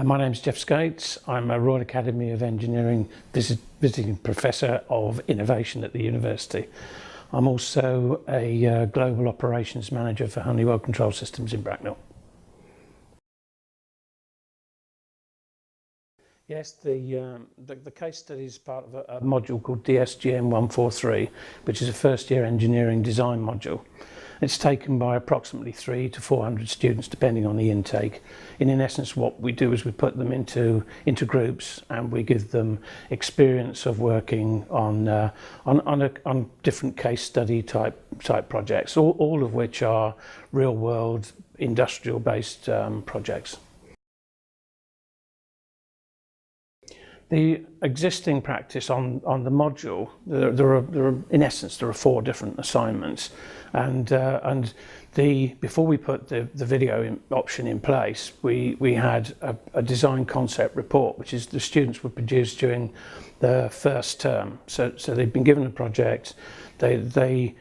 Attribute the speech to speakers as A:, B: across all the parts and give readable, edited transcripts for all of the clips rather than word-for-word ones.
A: My name's Geoff Skates. I'm a Royal Academy of Engineering visiting Professor of Innovation at the university. I'm also a Global Operations Manager for Honeywell Control Systems in Bracknell. Yes, the case study is part of a module called DSGM 143, which is a first year engineering design module. It's taken by approximately 300 to 400 students depending on the intake. And in essence what we do is we put them into groups and we give them experience of working on different case study type projects, all of which are real world industrial based projects. The existing practice on the module, there are in essence there are 4 different assignments, and before we put the video option in place, we had a design concept report, which is the students would produce during the first term. So they'd been given a project, they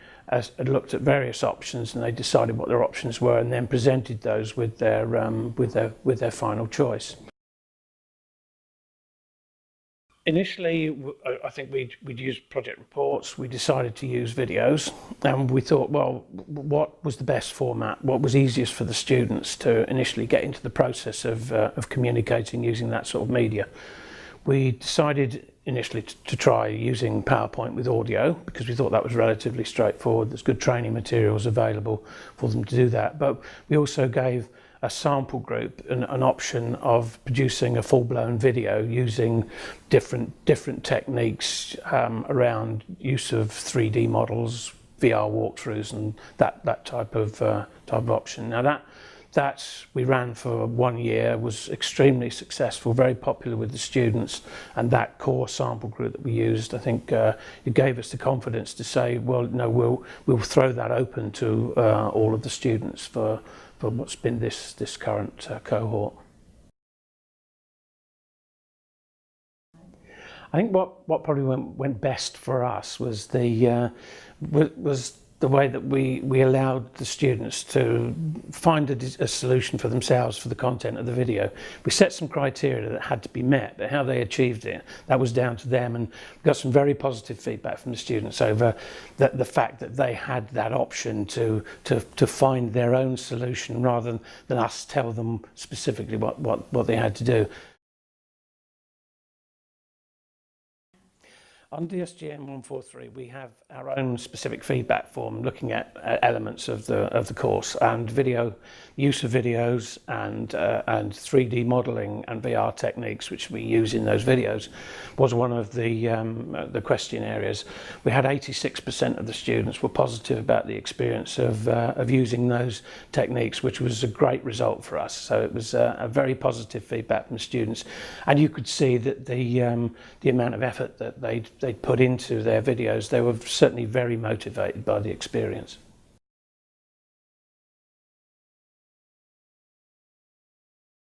A: looked at various options and they decided what their options were, and then presented those with their final choice. Initially, I think we'd used project reports. We decided to use videos, and we thought, well, what was the best format? What was easiest for the students to initially get into the process of communicating using that sort of media? We decided initially to try using PowerPoint with audio because we thought that was relatively straightforward. There's good training materials available for them to do that. But we also gave a sample group an option of producing a full-blown video using different techniques around use of 3D models, VR walkthroughs, and that type of option. Now that we ran for 1 year, was extremely successful, very popular with the students, and that core sample group that we used, I think it gave us the confidence to say, well, no, we'll throw that open to all of the students for what's been this current cohort. I think what probably went best for us was the way that we allowed the students to find a solution for themselves for the content of the video. We set some criteria that had to be met, but how they achieved it, that was down to them, and we got some very positive feedback from the students over the fact that they had that option to find their own solution rather than us tell them specifically what they had to do. On DSGM 143, we have our own specific feedback form looking at elements of the course, and use of videos and 3D modelling and VR techniques, which we use in those videos, was one of the question areas. We had 86% of the students were positive about the experience of using those techniques, which was a great result for us. So it was a very positive feedback from the students, and you could see that the amount of effort that they'd put into their videos, they were certainly very motivated by the experience.